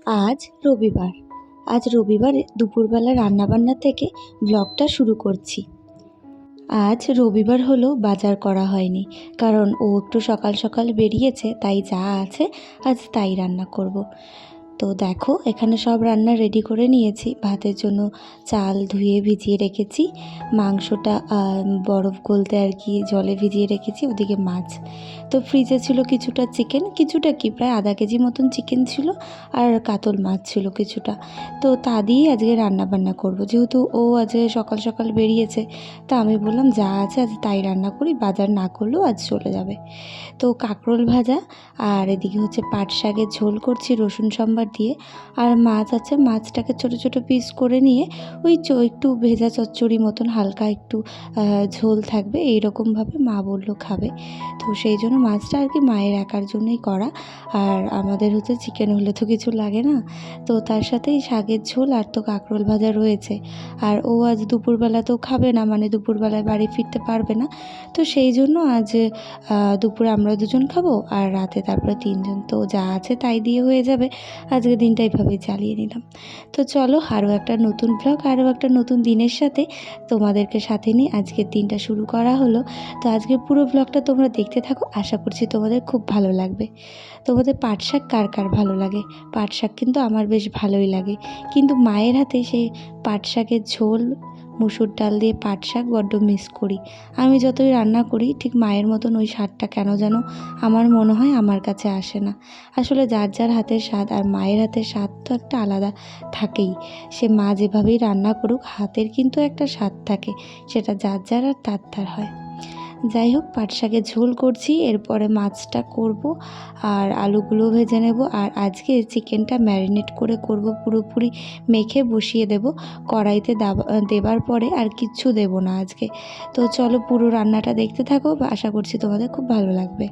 আজ রবিবার। আজ রবিবার দুপুরবেলা রান্নাবান্না থেকে ব্লগটা শুরু করছি। আজ রবিবার হলেও বাজার করা হয়নি, কারণ ও একটু সকাল সকাল বেরিয়েছে, তাই যা আছে আজ তাই রান্না করব। তো দেখো, এখানে সব রান্না রেডি করে নিয়েছি। ভাতের জন্য চাল ধুয়ে ভিজিয়ে রেখেছি, মাংসটা বরফ গলতে আর কি জলে ভিজিয়ে রেখেছি, ওদিকে মাছ। তো ফ্রিজে ছিল কিছুটা চিকেন, কিছুটা কি প্রায় আধা কেজি মতন চিকেন ছিল, আর কাতল মাছ ছিল কিছুটা। তো তা দিয়েই আজকে রান্না বান্না করব, যেহেতু ও আজকে সকাল সকাল বেরিয়েছে। তা আমি বললাম যা আছে আজ তাই রান্না করি, বাজার না করলেও আজ চলে যাবে। তো কাঁকরোল ভাজা, আর এদিকে হচ্ছে পাট শাকের ঝোল করছি রসুন সম্বার দিয়ে। আর মাছ আছে, মাছটাকে ছোট ছোট পিস করে নিয়ে ওই একটু ভেজা চচ্চড়ি মতন হালকা একটু ঝোল থাকবে, এইরকমভাবে মা বললো খাবে। তো সেই জন্য মাছটা আর কি মায়ের একার জন্যই করা। আর আমাদের হচ্ছে চিকেন হলে তো কিছু লাগে না, তো তার সাথেই শাকের ঝোল আর তো কাঁকরোল ভাজা রয়েছে। আর ও আজ দুপুরবেলা তো খাবে না, মানে দুপুরবেলায় বাড়ি ফিরতে পারবে না। তো সেই জন্য আজ দুপুরে আমরা দুজন খাবো, আর রাতে তারপরে তিনজন। তো যা আছে তাই দিয়ে হয়ে যাবে, আজকে দিনটা এইভাবেই চালিয়ে নিলাম। তো চলো, আরও একটা নতুন ব্লগ, আরও একটা নতুন দিনের সাথে তোমাদেরকে সাথে নিয়ে আজকের দিনটা শুরু করা হলো। তো আজকের পুরো ব্লগটা তোমরা দেখতে থাকো, আশা করছি তোমাদের খুব ভালো লাগবে। তোমাদের পাট শাক কার কার ভালো লাগে? পাট শাক কিন্তু আমার বেশ ভালোই লাগে, কিন্তু মায়ের হাতে সেই পাট শাকের ঝোল, মুসুর ডাল দিয়ে পাট শাক বড্ড মিস করি। আমি যতই রান্না করি ঠিক মায়ের মতন ওই স্বাদটা কেন যেন আমার মনে হয় আমার কাছে আসে না। আসলে যার যার হাতের স্বাদ, আর মায়ের হাতের স্বাদ তো একটা আলাদা থাকেই। সে মা যেভাবেই রান্না করুক, হাতের কিন্তু একটা স্বাদ থাকে, সেটা যার যার আর তার তার হয়। যাই হোক, পাট শাকের ঝোল করছি, এরপরে মাছটা করব, আর আলুগুলো ভেজে নেব। আর আজকে চিকেনটা ম্যারিনেট করে করব, পুরোপুরি মেখে বসিয়ে দেব কড়াইতে। দেবার পরে আর কিচ্ছু দেব না আজকে। তো চলো পুরো রান্নাটা দেখতে থাকো, আশা করছি তোমাদের খুব ভালো লাগবে।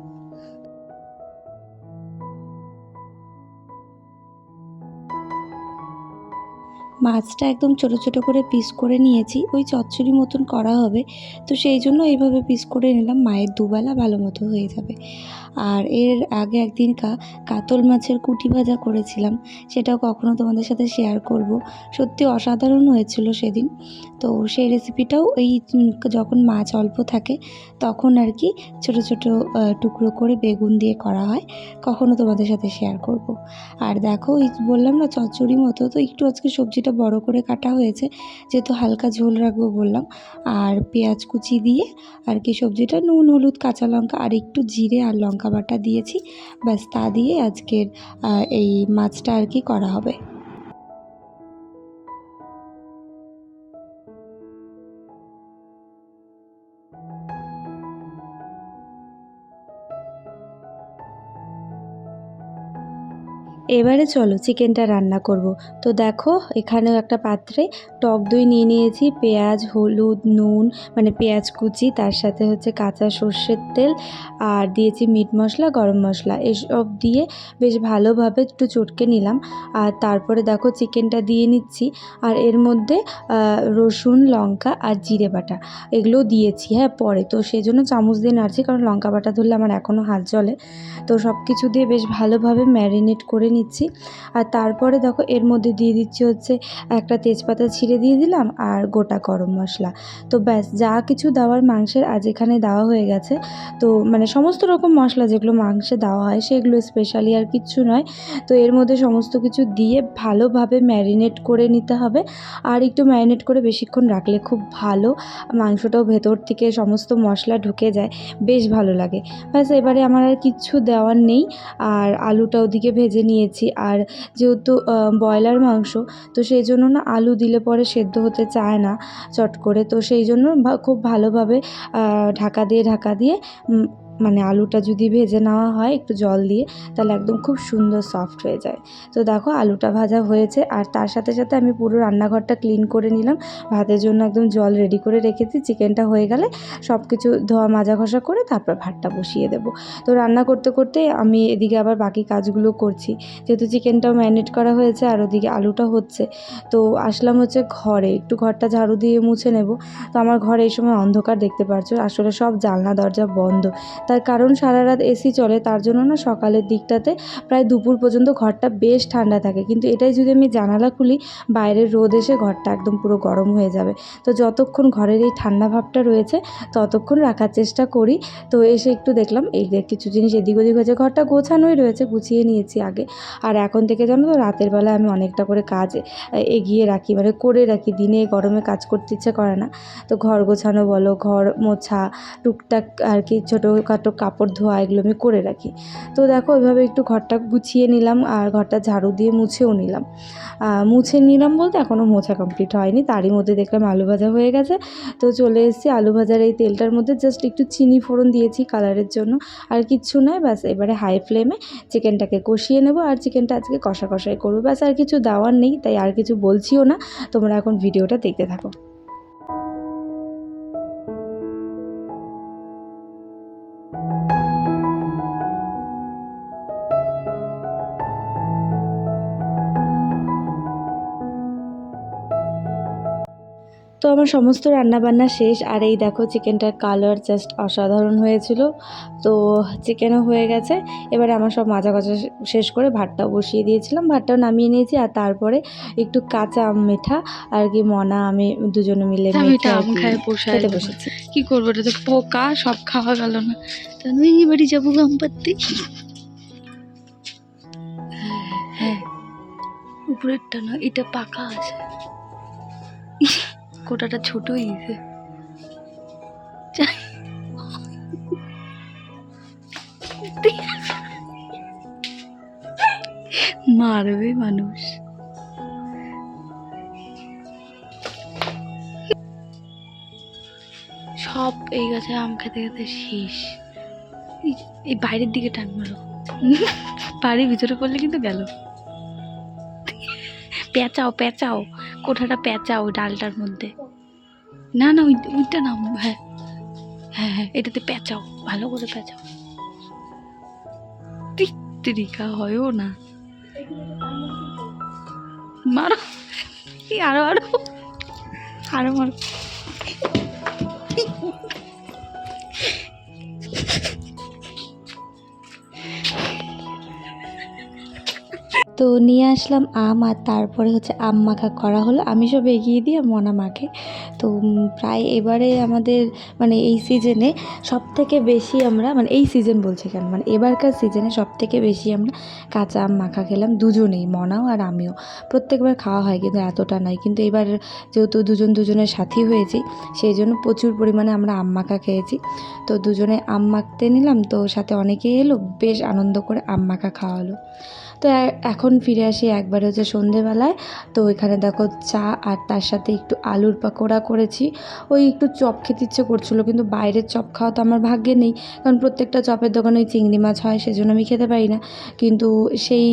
মাছটা একদম ছোট ছোট করে পিস করে নিয়েছি, ওই চচ্চড়ি মতন করা হবে, তো সেই জন্য এইভাবে পিস করে নিলাম, মায়ের দুবেলা ভালো মতো হয়ে যাবে। আর এর আগে একদিন কাতল মাছের কুটি ভাজা করেছিলাম, সেটাও কখনো তোমাদের সাথে শেয়ার করব। সত্যি অসাধারণ হয়েছিল সেদিন। তো সেই রেসিপিটাও ওই যখন মাছ অল্প থাকে তখন আর কি ছোট ছোট টুকরো করে বেগুন দিয়ে করা হয়, কখনো তোমাদের সাথে শেয়ার করব। আর দেখো, ওই বললাম না চচ্চড়ি মতো, তো একটু আজকে সবজিটা বড় করে কাটা হয়েছে, যেহেতু হালকা ঝোল রাখবো বললাম। আর পেঁয়াজ কুচি দিয়ে আর কি সবজিটা নুন হলুদ কাঁচা লঙ্কা আর একটু জিরে আর লঙ্কা বাটা দিয়েছি, ব্যাস তা দিয়ে আজকের এই মাছটা আর কি করা হবে। এবারে চলো চিকেনটা রান্না করব। তো দেখো, এখানেও একটা পাত্রে টক দই নিয়ে নিয়েছি, পেঁয়াজ হলুদ নুন, মানে পেঁয়াজ কুচি, তার সাথে হচ্ছে কাঁচা সর্ষের তেল, আর দিয়েছি মিট মশলা গরম মশলা, এসব দিয়ে বেশ ভালোভাবে একটু চটকে নিলাম। আর তারপরে দেখো চিকেনটা দিয়ে নিচ্ছি, আর এর মধ্যে রসুন লঙ্কা আর জিরে বাটা এগুলোও দিয়েছি হ্যাঁ পরে, তো সেই জন্য চামচ দিয়ে নাড়ছি, কারণ লঙ্কা বাটা ধরলে আমার এখনও হাত জ্বলে। তো সব কিছু দিয়ে বেশ ভালোভাবে ম্যারিনেট করে নিচ্ছি। আর তারপরে দেখো এর মধ্যে দিয়ে দিচ্ছি হচ্ছে একটা তেজপাতা ছিঁড়ে দিয়ে দিলাম, আর গোটা গরম মশলা। তো ব্যাস, যা কিছু দেওয়ার মাংসের আজ এখানে দেওয়া হয়ে গেছে। তো মানে সমস্ত রকম মশলা যেগুলো মাংসে দেওয়া হয় সেগুলো, স্পেশালি আর কিচ্ছু নয়। তো এর মধ্যে সমস্ত কিছু দিয়ে ভালোভাবে ম্যারিনেট করে নিতে হবে। আর একটু ম্যারিনেট করে বেশিক্ষণ রাখলে খুব ভালো, মাংসটাও ভেতর থেকে সমস্ত মশলা ঢুকে যায়, বেশ ভালো লাগে। ব্যাস, এবারে আমার আর কিচ্ছু দেওয়ার নেই। আর আলুটা ওদিকে ভেজে নিয়েছি, আর যেহেতু ব্রয়লার মাংস, তো সেই জন্য না আলু দিলে পরে সেদ্ধ হতে চায় না চট করে, তো সেই জন্য খুব ভালোভাবে ঢাকা দিয়ে মানে আলুটা যদি ভেজে নেওয়া হয় একটু জল দিয়ে, তাহলে একদম খুব সুন্দর সফট হয়ে যায়। তো দেখো আলুটা ভাজা হয়েছে, আর তার সাথে সাথে আমি পুরো রান্নাঘরটা ক্লিন করে নিলাম, ভাতের জন্য একদম জল রেডি করে রেখেছি। চিকেনটা হয়ে গেলে সব কিছু ধোয়া মাজা ঘষা করে তারপর ভাতটা বসিয়ে দেবো। তো রান্না করতে করতে আমি এদিকে আবার বাকি কাজগুলো করছি, যেহেতু চিকেনটাও ম্যারিনেট করা হয়েছে আর ওদিকে আলুটা হচ্ছে। তো আসলাম হচ্ছে ঘরে, একটু ঘরটা ঝাড়ু দিয়ে মুছে নেব। তো আমার ঘরে এই সময় অন্ধকার, দেখতে পাচ্ছ, আসলে সব জানলা দরজা বন্ধ, তার কারণ সারা রাত এসি চলে, তার জন্য না সকালের দিকটাতে প্রায় দুপুর পর্যন্ত ঘরটা বেশ ঠান্ডা থাকে। কিন্তু এটাই যদি আমি জানালা খুলি, বাইরের রোদ এসে ঘরটা একদম পুরো গরম হয়ে যাবে। তো যতক্ষণ ঘরের এই ঠান্ডা ভাবটা রয়েছে ততক্ষণ রাখার চেষ্টা করি। তো এসে একটু দেখলাম এই যে কিছু জিনিস এদিক ওদিক হয়েছে, ঘরটা গোছানোই রয়েছে, গুছিয়ে নিয়েছি আগে। আর এখন থেকে জানো তো রাতের বেলায় আমি অনেকটা করে কাজ এগিয়ে রাখি, মানে করে রাখি। দিনে গরমে কাজ করতে ইচ্ছে করে না। তো ঘর গোছানো বলো, ঘর মোছা, টুকটাক আর কি ছোটোখাটো কাপড় ধোয়া, এগুলো আমি করে রাখি। তো দেখো ওইভাবে একটু ঘরটা গুছিয়ে নিলাম আর ঘরটা ঝাড়ু দিয়ে মুছেও নিলাম। মুছে নিলাম বলতে এখনও মোছা কমপ্লিট হয়নি, তারই মধ্যে দেখলাম আলু ভাজা হয়ে গেছে। তো চলে এসেছি আলু ভাজার এই তেলটার মধ্যে জাস্ট একটু চিনি ফোড়ন দিয়েছি কালারের জন্য, আর কিচ্ছু নয়। ব্যাস এবারে হাই ফ্লেমে চিকেনটাকে কষিয়ে নেবো, আর চিকেনটা আজকে কষা কষাই করবো, ব্যাস আর কিছু দেওয়ার নেই, তাই আর কিছু বলছিও না। তোমরা এখন ভিডিওটা দেখতে থাকো। তো আমার সমস্ত রান্নাবান্না শেষ, আর এই দেখো চিকেনটার কালার জাস্ট অসাধারণ হয়েছিল। তো চিকেনও হয়ে গেছে। এবারে আমার সব মাজা কষা শেষ করে ভাতটাও বসিয়ে দিয়েছিলাম, ভাতটাও নামিয়ে নিয়েছি। আর তারপরে একটু কাঁচা আম মেঠা আর কি মনা আমি দুজনে মিলে মেখে আর কি খেতে বসেছি। কি করবো, এটা তো পোকা, সব খাওয়া গেল না। তাহলে এই বাড়ি যাবো আম পাড়তে। হ্যাঁ, উপরেরটা না, এটা পাকা আছে, কোটাটা ছোট হয়েছে। মারবে মানুষ। সব এই গাছে আম খেতে খেতে শেষ। এই বাইরের দিকে টান মারো, বাড়ির ভিতরে পড়লে কিন্তু গেল। পেঁচাও পেঁচাও, কোঠাটা পেঁচাও ডালটার মধ্যে। না না, ওইটা না। হ্যাঁ হ্যাঁ হ্যাঁ, এটাতে পেঁচাও, ভালো করে পেঁচাও। তিরিকা হয়ও না, মারো আরো আরো আরো মারো। তো নিয়ে আসলাম আম, আর তারপরে হচ্ছে আম মাখা করা হলো। আমি সব এগিয়ে দিয়ে মনা মাখে। তো প্রায় এবারে আমাদের মানে এই সিজনে সবথেকে বেশি আমরা, মানে এই সিজন বলছি কেন, মানে এবারকার সিজনে সবথেকে বেশি আমরা কাঁচা আম মাখা খেলাম দুজনেই, মনাও আর আমিও। প্রত্যেকবার খাওয়া হয় কিন্তু এতটা নয়, কিন্তু এবার যেহেতু দুজনের সাথী হয়েছি সেই জন্য প্রচুর পরিমাণে আমরা আম মাখা খেয়েছি। তো দুজনে আম মাখতে নিলাম, তো সাথে অনেকেই এলো, বেশ আনন্দ করে আম মাখা খাওয়া হলো। তো এখন ফিরে আসি একবার হচ্ছে সন্ধেবেলায়। তো এখানে দেখো চা, আর তার সাথে একটু আলুর পাকোড়া করেছি। ওই একটু চপ খেতে ইচ্ছে করছিলো, কিন্তু বাইরের চপ খাওয়া তো আমার ভাগ্যে নেই, কারণ প্রত্যেকটা চপের দোকানে ওই চিংড়ি মাছ হয়, সেজন্য আমি খেতে পারি না। কিন্তু সেই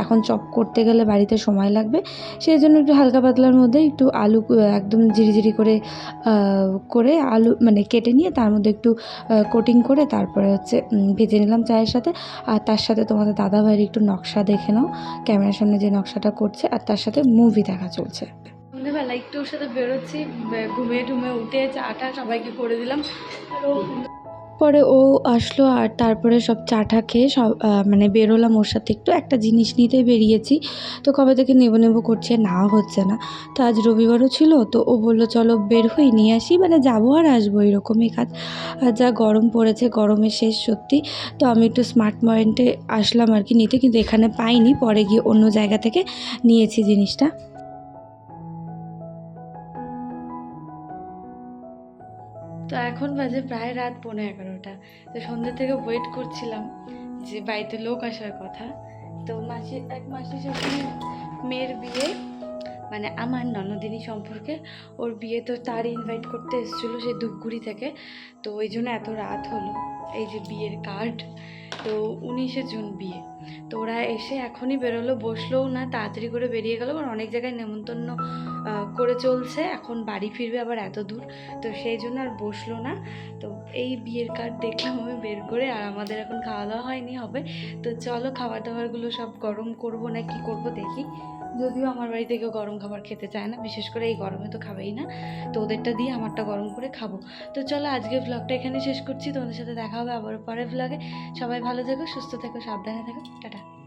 এখন চপ করতে গেলে বাড়িতে সময় লাগবে, সেই জন্য একটু হালকা পাতলার মধ্যে একটু আলু একদম ঝিরিঝিরি করে করে আলু মানে কেটে নিয়ে তার মধ্যে একটু কোটিং করে তারপরে হচ্ছে ভেজে নিলাম চায়ের সাথে। আর তার সাথে তোমাদের দাদাভাইয়ের একটু নকশা দেখে নাও, ক্যামেরার সামনে যে নকশাটা করছে, আর তার সাথে মুভি দেখা চলছে। সন্ধ্যেবেলা একটু ওর সাথে বেরোচ্ছি, ঘুমিয়ে টুমিয়ে উঠে চাটা সবাইকে করে দিলাম। আর পরে ও আসলো, আর তারপরে সব চাটা খেয়ে সব মানে বেরোলাম ওর সাথে, একটু একটা জিনিস নিতে বেরিয়েছি। তো কবে থেকে নেবো করছে, নাও হচ্ছে না। তো আজ রবিবারও ছিল, তো ও বললো চলো বের হই, নিয়ে আসি, মানে যাবো আর আসবো এরকমই কাজ। আর যা গরম পড়েছে, গরমের শেষ সত্যি। তো আমি একটু স্মার্ট পয়েন্টে আসলাম আর কি নিতে, কিন্তু এখানে পাইনি, পরে গিয়ে অন্য জায়গা থেকে নিয়েছি জিনিসটা। তো এখন বাজে প্রায় রাত 11:15। তো সন্ধ্যে থেকে ওয়েট করছিলাম যে বাড়িতে লোক আসার কথা। তো এক মাসির শাশুড়ির মেয়ের বিয়ে, মানে আমার ননদিনী সম্পর্কে, ওর বিয়ে, তো তার ইনভাইট করতে এসেছিলো সেই ধূপগুড়ি থেকে। তো ওই জন্য এত রাত হলো। এই যে বিয়ের কার্ড, তো 19শে জুন বিয়ে। তো ওরা এসে এখনই বেরোলো, বসলোও না, তাড়াতাড়ি করে বেরিয়ে গেলো, কারণ অনেক জায়গায় নেমন্তন্ন করে চলছে, এখন বাড়ি ফিরবে আবার এত দূর, তো সেই জন্য আর বসলো না। তো এই বিয়ের কার্ড দেখলাম আমি বের করে, আর আমাদের এখন খাওয়া দাওয়া হয়নি, হবে। তো চলো খাবার দাবারগুলো সব গরম করব না কি করব দেখি। যদিও আমার বাড়িতে কেউ গরম খাবার খেতে চায় না, বিশেষ করে এই গরমে তো খাবেই না, তো ওদেরটা দিয়ে আমারটা গরম করে খাবো। তো চলো আজকে ব্লগটা এখানে শেষ করছি, তোমাদের সাথে দেখা হবে আবার পরের ব্লগে। সবাই ভালো থেকো, সুস্থ থেকো, সাবধানে থেকো, টাটা।